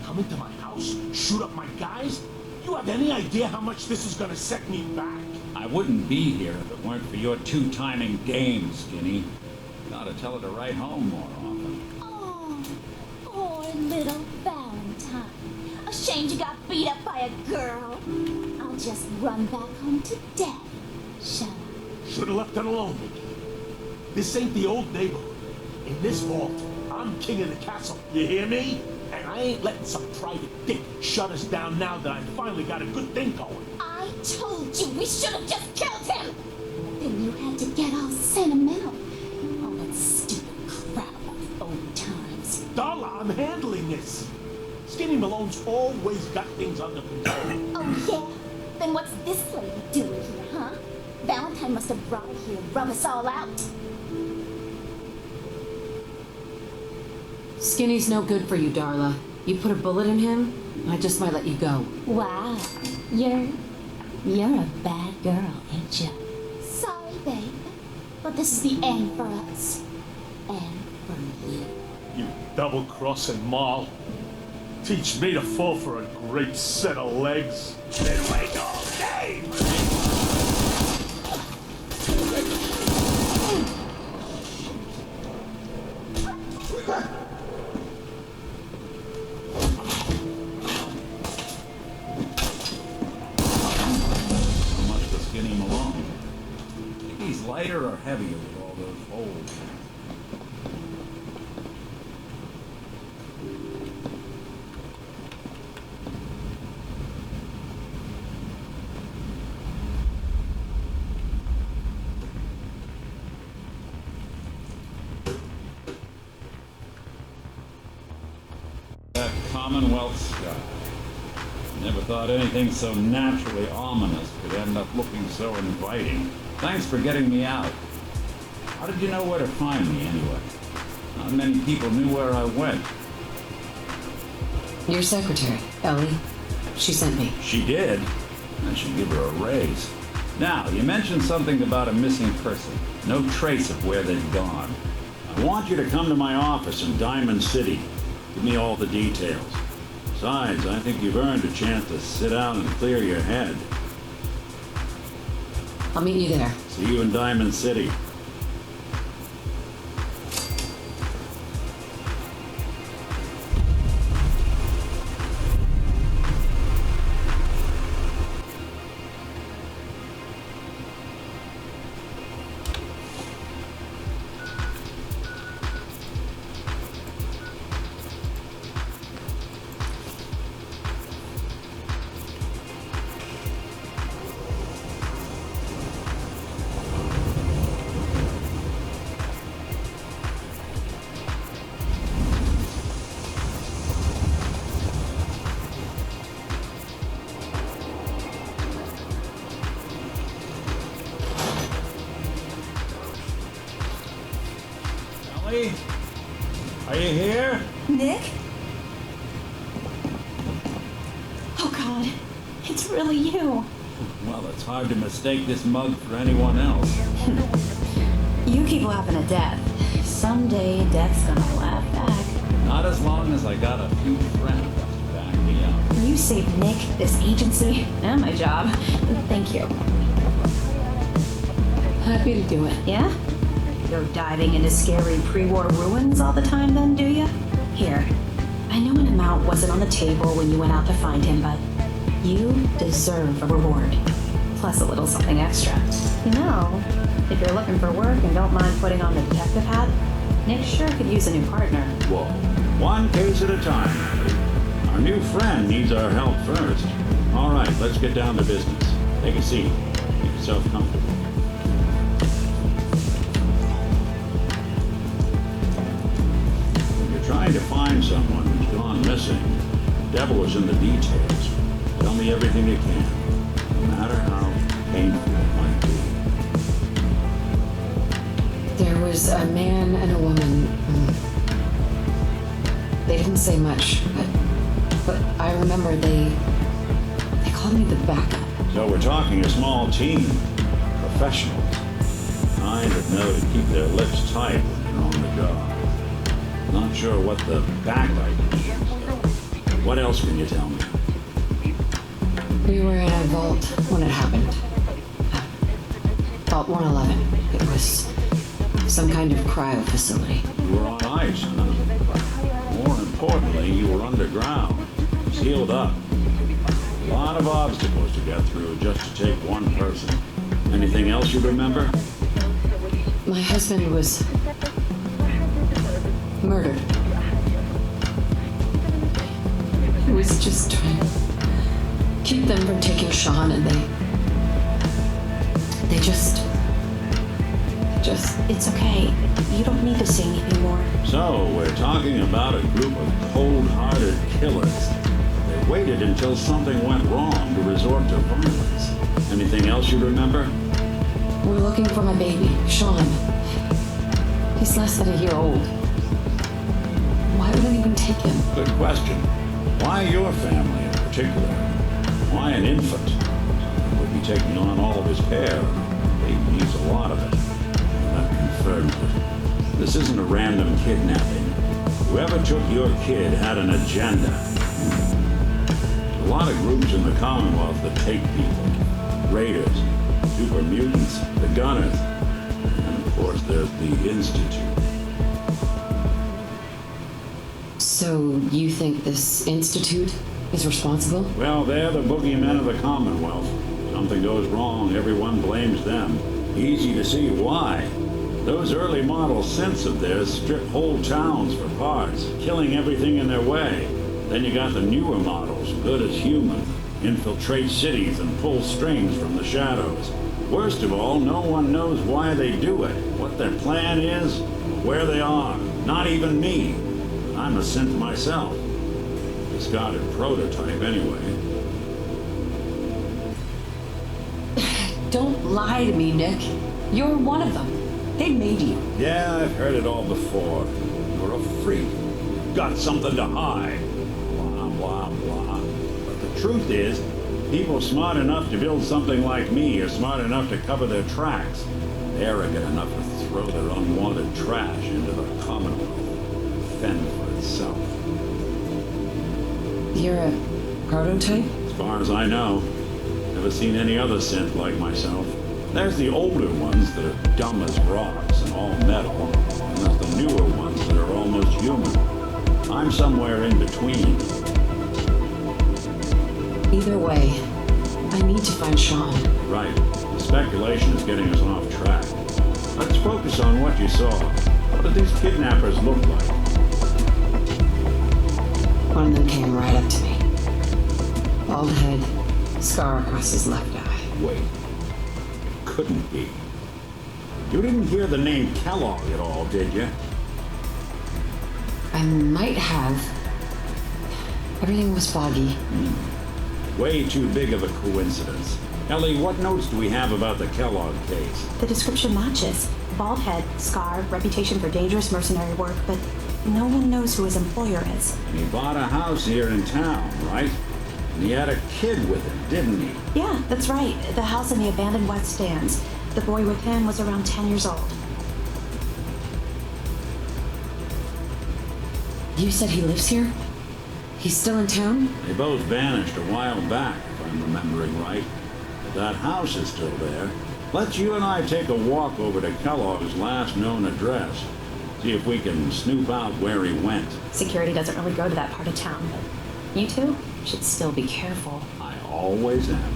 come into my house, shoot up my guys? You have any idea how much this is gonna set me back? I wouldn't be here if it weren't for your two-timing game, Skinny. You ought to tell her to write home more often. Oh, poor little Valentine. Ashamed you got beat up by a girl. I'll just run back home to Daddy. Shut up. Should've left it alone, Mickey. This ain't the old neighborhood. In this vault, I'm king of the castle. You hear me? And I ain't letting some private dick shut us down now that I finally got a good thing going. I told you we should have just killed him! Then you had to get all sentimental. All that stupid crap about the old times. Darla, I'm handling this. Skinny Malone's always got things under control. Oh, yeah? Then what's this lady doing here, huh? Valentine must have brought her here to rub us all out. Skinny's no good for you, Darla. You put a bullet in him, I just might let you go. Wow. You're a bad girl, ain't you? Sorry, babe. But this is the end for us. And for you. You double-crossing Moll. Teach me to fall for a great set of legs. Then wait all day! Lighter or heavier with all those holes? That Commonwealth sky. Never thought anything so naturally ominous could end up looking so inviting. Thanks for getting me out. How did you know where to find me, anyway? Not many people knew where I went. Your secretary, Ellie. She sent me. She did? I should give her a raise. Now, you mentioned something about a missing person. No trace of where they've gone. I want you to come to my office in Diamond City. Give me all the details. Besides, I think you've earned a chance to sit down and clear your head. I'll meet you there. See you in Diamond City. Are you here? Nick? Oh, God. It's really you. Well, it's hard to mistake this mug for anyone else. You keep laughing at Death. Someday, Death's gonna laugh back. Not as long as I got a few friends to back me up. You saved Nick, this agency, and my job. Thank you. Happy to do it. Yeah? Go diving into scary pre-war ruins all the time then, do you? Here, I know an amount wasn't on the table when you went out to find him, but you deserve a reward. Plus a little something extra. You know, if you're looking for work and don't mind putting on the detective hat, Nick sure could use a new partner. Whoa. One case at a time. Our new friend needs our help first. All right, let's get down to business. Take a seat. Make yourself comfortable. Trying to find someone who's gone missing. The devil is in the details. Tell me everything you can, no matter how painful it might be. There was a man and a woman. They didn't say much, but I remember they called me the backup. So we're talking a small team, professionals, kind that know to keep their lips tight when they're on the job. Not sure what the backlight is. What else can you tell me? We were in a vault when it happened. Vault 111. It was some kind of cryo facility. You were on ice, huh? More importantly, you were underground, sealed up. A lot of obstacles to get through just to take one person. Anything else you remember? My husband was murdered. He was just trying to keep them from taking Sean, and they just... It's okay. You don't need to say anything more. So, we're talking about a group of cold-hearted killers. They waited until something went wrong to resort to violence. Anything else you remember? We're looking for my baby, Sean. He's less than a year old. Why would anyone take him? Good question. Why your family in particular? Why an infant? Someone would be taking on all of his care. He needs a lot of it. That confirms it. This isn't a random kidnapping. Whoever took your kid had an agenda. A lot of groups in the Commonwealth that take people. Raiders, super mutants, the Gunners, and of course there's the Institute. So you think this institute is responsible? Well, they're the boogeymen of the Commonwealth. Something goes wrong, everyone blames them. Easy to see why. Those early model synths of theirs strip whole towns for parts, killing everything in their way. Then you got the newer models, good as human, infiltrate cities and pull strings from the shadows. Worst of all, no one knows why they do it, what their plan is, where they are. Not even me. I'm a synth myself. Discarded prototype anyway. Don't lie to me, Nick. You're one of them. They made you. Yeah, I've heard it all before. You're a freak. Got something to hide. Blah, blah, blah. But the truth is, people smart enough to build something like me are smart enough to cover their tracks. Arrogant enough to throw their unwanted trash into the Commonwealth. Fend for itself. You're a prototype? As far as I know. Never seen any other synth like myself. There's the older ones that are dumb as rocks and all metal, and there's the newer ones that are almost human. I'm somewhere in between. Either way, I need to find Sean. Right. The speculation is getting us off track. Let's focus on what you saw. What did these kidnappers look like? One of them came right up to me. Bald head, scar across his left eye. Wait. Couldn't be. You didn't hear the name Kellogg at all, did you? I might have. Everything was foggy. Way too big of a coincidence. Ellie, what notes do we have about the Kellogg case? The description matches. Bald head, scar, reputation for dangerous mercenary work, but no one knows who his employer is. And he bought a house here in town, right? And he had a kid with him, didn't he? Yeah, that's right. The house in the abandoned West Stands. The boy with him was around 10 years old. You said he lives here? He's still in town? They both vanished a while back, if I'm remembering right. But that house is still there. Let's you and I take a walk over to Kellogg's last known address. See if we can snoop out where he went. Security doesn't really go to that part of town, but you two should still be careful. I always am.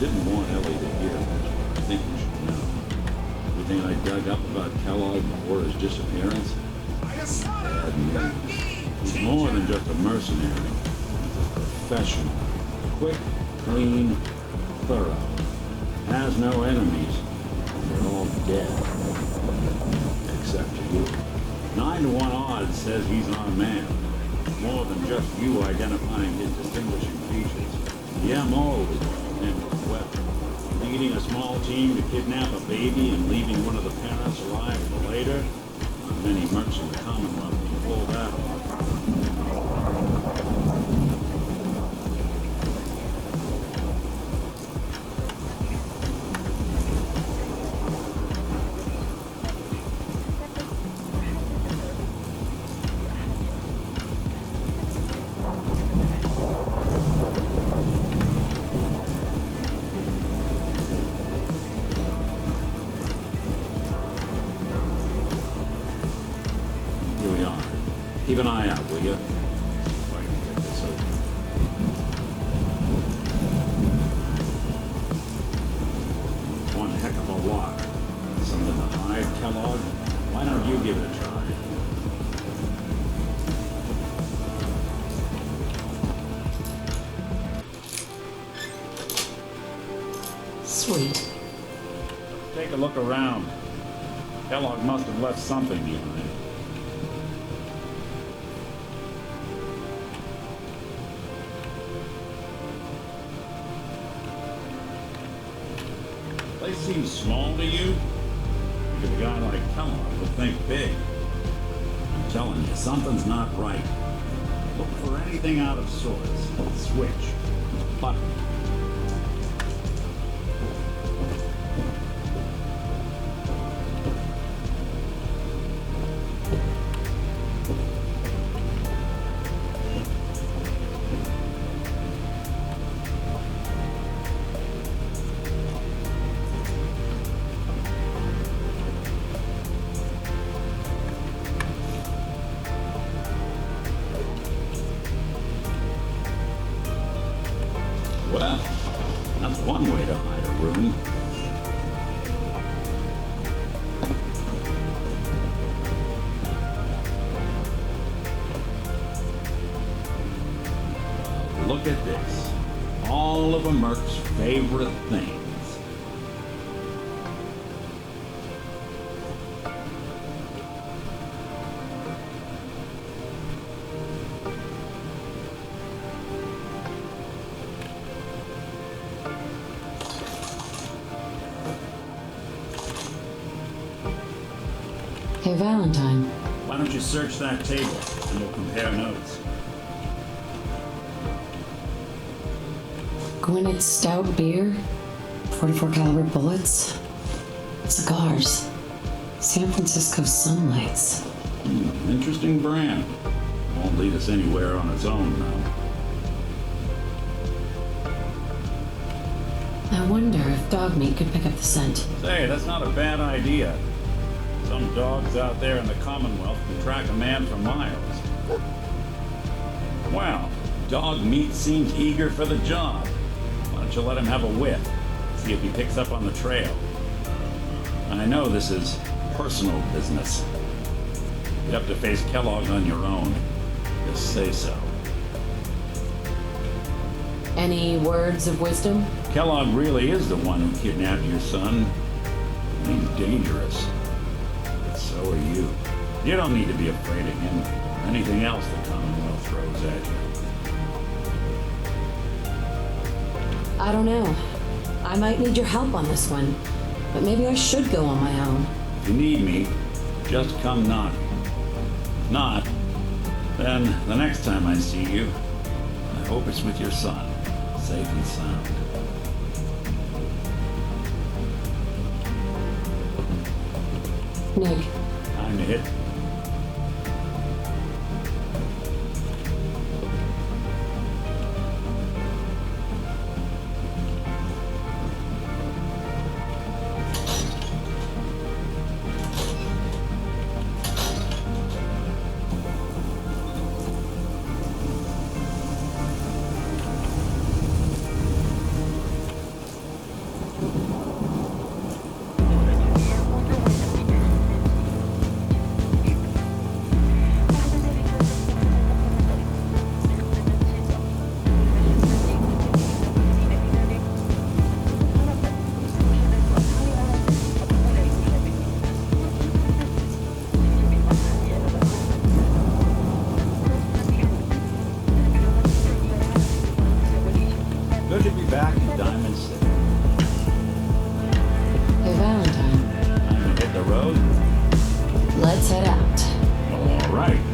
didn't want Ellie to hear much, but I think you should know. Everything I dug up about Kellogg before his disappearance? Bad news. He's more than just a mercenary. He's a professional. Quick, clean, thorough. Has no enemies. They're all dead. Except you. 9 to 1 odds says he's not a man. More than just you identifying his distinguishing features. The M.O. is him with a weapon. Leading a small team to kidnap a baby and leaving one of the parents alive for later. Not many mercs in the Commonwealth can pull that off. Keep an eye out, will you? If I can get this open. One heck of a lock. Something to hide, Kellogg? Why don't you give it a try? Sweet. Take a look around. Kellogg must have left something behind. Place seems small to you? Because a guy like Kellogg would think big. I'm telling you, something's not right. Look for anything out of sorts. Switch. Button. Well, that's one way to hide a room. Look at this. All of a merc's favorite things. Hey, Valentine. Why don't you search that table and we'll compare notes. Gwinnett stout beer, 44 caliber bullets, cigars, San Francisco sunlights. Interesting brand. Won't lead us anywhere on its own, though. I wonder if dog meat could pick up the scent. Say, that's not a bad idea. Some dogs out there in the Commonwealth can track a man for miles. Well, dog meat seems eager for the job. Why don't you let him have a whiff? See if he picks up on the trail. I know this is personal business. You have to face Kellogg on your own. Just say so. Any words of wisdom? Kellogg really is the one who kidnapped your son. He's dangerous. But so are you. You don't need to be afraid of him or anything else the Commonwealth throws at you. I don't know. I might need your help on this one, but maybe I should go on my own. If you need me, just come knocking. If not, then the next time I see you, I hope it's with your son, safe and sound. Nick, Time to hit. be back in Diamond City. Hey, Valentine, Time to hit the road? let's head out. All right.